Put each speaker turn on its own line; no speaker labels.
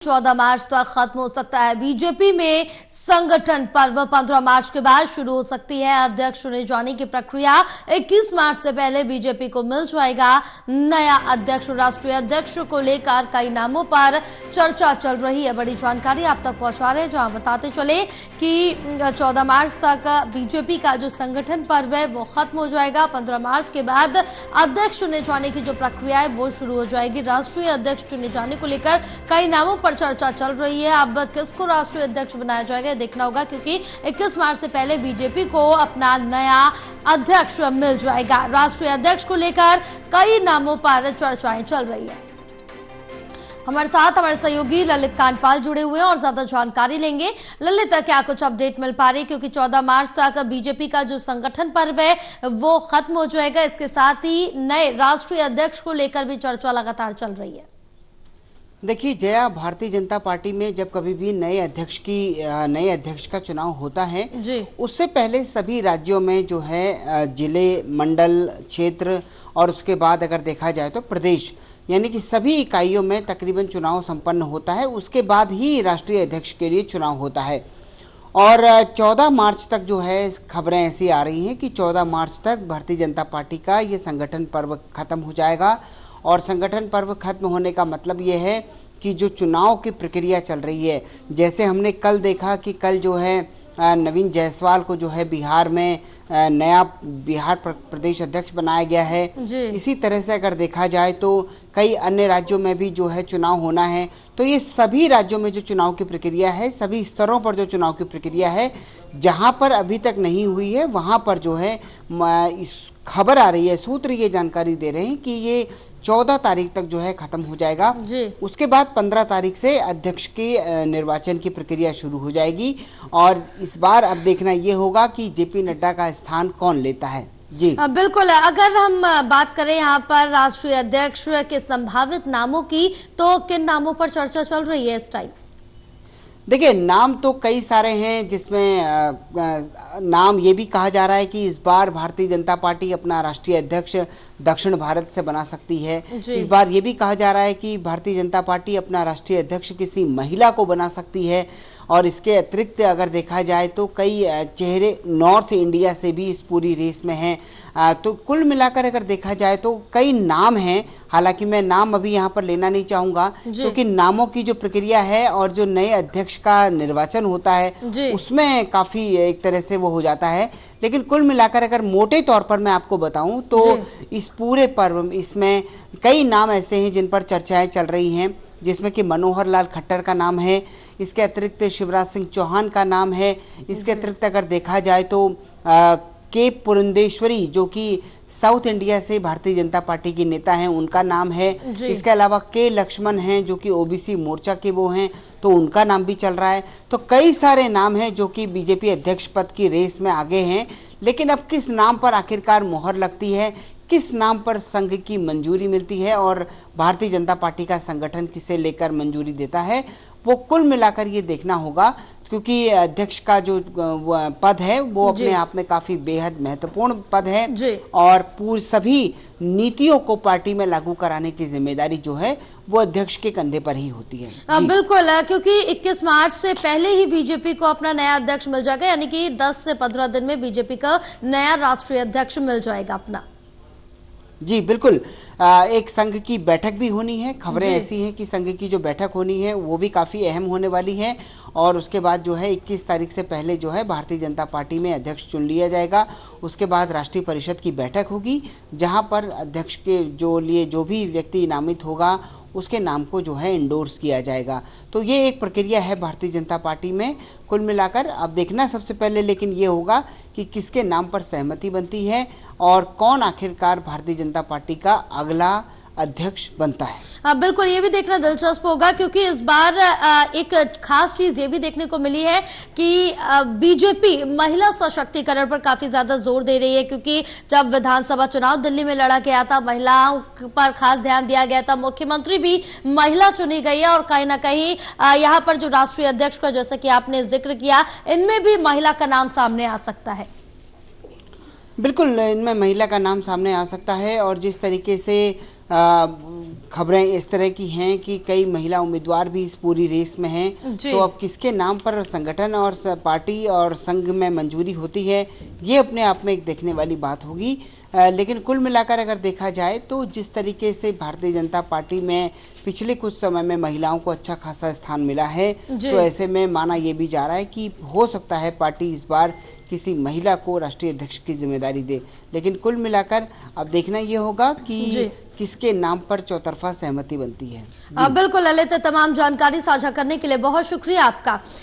14 मार्च तक खत्म हो सकता है। बीजेपी में संगठन पर्व 15 मार्च के बाद शुरू हो सकती है। अध्यक्ष चुने जाने की प्रक्रिया 21 मार्च से पहले बीजेपी को मिल जाएगा नया अध्यक्ष। राष्ट्रीय अध्यक्ष को लेकर कई नामों पर चर्चा चल रही है। बड़ी जानकारी आप तक पहुंचा रहे हैं, जहां बताते चले कि 14 मार्च तक बीजेपी का जो संगठन पर्व है वो खत्म हो जाएगा। 15 मार्च के बाद अध्यक्ष चुने जाने की जो प्रक्रिया है वो शुरू हो जाएगी। राष्ट्रीय अध्यक्ष चुने जाने को लेकर कई नामों पर चर्चा चल रही है। अब किसको राष्ट्रीय अध्यक्ष बनाया जाएगा देखना होगा, क्योंकि 21 मार्च से पहले बीजेपी को अपना नया अध्यक्ष मिल जाएगा। राष्ट्रीय अध्यक्ष को लेकर कई नामों पर चर्चाएं चल रही है। हमारे साथ हमारे सहयोगी ललित कांडपाल जुड़े हुए हैं और ज्यादा जानकारी लेंगे। ललित, क्या कुछ अपडेट मिल पा रही है, क्योंकि 14 मार्च तक बीजेपी का जो संगठन पर्व है वो खत्म हो जाएगा। इसके साथ ही नए राष्ट्रीय अध्यक्ष को लेकर भी चर्चा लगातार चल रही है।
देखिए जया, भारतीय जनता पार्टी में जब कभी भी नए अध्यक्ष का चुनाव होता है जी, उससे पहले सभी राज्यों में जो है जिले, मंडल, क्षेत्र और उसके बाद अगर देखा जाए तो प्रदेश, यानी कि सभी इकाइयों में तकरीबन चुनाव संपन्न होता है। उसके बाद ही राष्ट्रीय अध्यक्ष के लिए चुनाव होता है। और 14 मार्च तक जो है खबरें ऐसी आ रही हैं कि 14 मार्च तक भारतीय जनता पार्टी का ये संगठन पर्व खत्म हो जाएगा। और संगठन पर्व खत्म होने का मतलब ये है कि जो चुनाव की प्रक्रिया चल रही है, जैसे हमने कल देखा कि कल जो है नवीन जायसवाल को जो है बिहार में नया बिहार प्रदेश अध्यक्ष बनाया गया है। इसी तरह से अगर देखा जाए तो कई अन्य राज्यों में भी जो है चुनाव होना है। तो ये सभी राज्यों में जो चुनाव की प्रक्रिया है, सभी स्तरों पर जो चुनाव की प्रक्रिया है, जहां पर अभी तक नहीं हुई है वहां पर जो है इस खबर आ रही है, सूत्र ये जानकारी दे रहे हैं कि ये 14 तारीख तक जो है खत्म हो जाएगा। उसके बाद 15 तारीख से अध्यक्ष के निर्वाचन की प्रक्रिया शुरू हो जाएगी। और इस बार अब देखना ये होगा कि जेपी नड्डा का स्थान कौन लेता है। जी
बिल्कुल, अगर हम बात करें यहाँ पर राष्ट्रीय अध्यक्ष के संभावित नामों की, तो किन नामों पर चर्चा चल रही है इस टाइम?
देखिए, नाम तो कई सारे हैं, जिसमें नाम ये भी कहा जा रहा है कि इस बार भारतीय जनता पार्टी अपना राष्ट्रीय अध्यक्ष दक्षिण भारत से बना सकती है। इस बार ये भी कहा जा रहा है कि भारतीय जनता पार्टी अपना राष्ट्रीय अध्यक्ष किसी महिला को बना सकती है। और इसके अतिरिक्त अगर देखा जाए तो कई चेहरे नॉर्थ इंडिया से भी इस पूरी रेस में हैं। तो कुल मिलाकर अगर देखा जाए तो कई नाम हैं। हालांकि मैं नाम अभी यहाँ पर लेना नहीं चाहूंगा, क्योंकि नामों की जो प्रक्रिया है और जो नए अध्यक्ष का निर्वाचन होता है उसमें काफी एक तरह से वो हो जाता है। लेकिन कुल मिलाकर अगर मोटे तौर पर मैं आपको बताऊं तो इस पूरे पर्व इसमें कई नाम ऐसे हैं जिन पर चर्चाएं चल रही हैं, जिसमें कि मनोहर लाल खट्टर का नाम है। इसके अतिरिक्त शिवराज सिंह चौहान का नाम है। इसके अतिरिक्त अगर देखा जाए तो के पुरंदेश्वरी, जो कि साउथ इंडिया से भारतीय जनता पार्टी की नेता हैं, उनका नाम है। इसके अलावा के लक्ष्मण हैं, जो कि ओबीसी मोर्चा के वो हैं, तो उनका नाम भी चल रहा है। तो कई सारे नाम हैं जो कि बीजेपी अध्यक्ष पद की रेस में आगे हैं। लेकिन अब किस नाम पर आखिरकार मोहर लगती है, किस नाम पर संघ की मंजूरी मिलती है और भारतीय जनता पार्टी का संगठन किसे लेकर मंजूरी देता है, वो कुल मिलाकर ये देखना होगा। क्योंकि अध्यक्ष का जो पद है वो अपने आप में काफी बेहद महत्वपूर्ण पद है। और पूरी सभी नीतियों को पार्टी में लागू कराने की जिम्मेदारी जो है वो अध्यक्ष के कंधे पर ही होती है।
बिल्कुल, क्योंकि 21 मार्च से पहले ही बीजेपी को अपना नया अध्यक्ष मिल जाएगा, यानी कि 10 से 15 दिन में बीजेपी का नया राष्ट्रीय अध्यक्ष मिल जाएगा अपना।
जी बिल्कुल, एक संघ की बैठक भी होनी है। खबरें ऐसी हैं कि संघ की जो बैठक होनी है वो भी काफ़ी अहम होने वाली है। और उसके बाद जो है 21 तारीख से पहले जो है भारतीय जनता पार्टी में अध्यक्ष चुन लिया जाएगा। उसके बाद राष्ट्रीय परिषद की बैठक होगी, जहां पर अध्यक्ष के जो भी व्यक्ति नामित होगा उसके नाम को जो है इंडोर्स किया जाएगा। तो ये एक प्रक्रिया है भारतीय जनता पार्टी में। कुल मिलाकर अब देखना सबसे पहले लेकिन ये होगा कि किसके नाम पर सहमति बनती है और कौन आखिरकार भारतीय जनता पार्टी का अगला अध्यक्ष बनता है।
बिल्कुल, ये भी देखना दिलचस्प होगा, क्योंकि इस बार एक खास चीज ये भी देखने को मिली है कि बीजेपी महिला सशक्तिकरण पर काफी ज्यादा जोर दे रही है। क्योंकि जब विधानसभा चुनाव दिल्ली में लड़ा गया था, महिलाओं पर खास ध्यान दिया गया था। मुख्यमंत्री भी महिला चुनी गई है और कहीं ना कहीं यहाँ पर जो राष्ट्रीय अध्यक्ष का, जैसा कि आपने जिक्र किया, इनमें भी महिला का नाम सामने आ सकता है।
बिल्कुल, इनमें महिला का नाम सामने आ सकता है। और जिस तरीके से खबरें इस तरह की हैं कि कई महिला उम्मीदवार भी इस पूरी रेस में हैं। तो अब किसके नाम पर संगठन और पार्टी और संघ में मंजूरी होती है, ये अपने आप में एक देखने वाली बात होगी। लेकिन कुल मिलाकर अगर देखा जाए तो जिस तरीके से भारतीय जनता पार्टी में पिछले कुछ समय में महिलाओं को अच्छा खासा स्थान मिला है, तो ऐसे में माना यह भी जा रहा है कि हो सकता है पार्टी इस बार किसी महिला को राष्ट्रीय अध्यक्ष की जिम्मेदारी दे। लेकिन कुल मिलाकर अब देखना यह होगा कि किसके नाम पर चौतरफा सहमति बनती है।
बिल्कुल ललित, तमाम जानकारी साझा करने के लिए बहुत शुक्रिया आपका।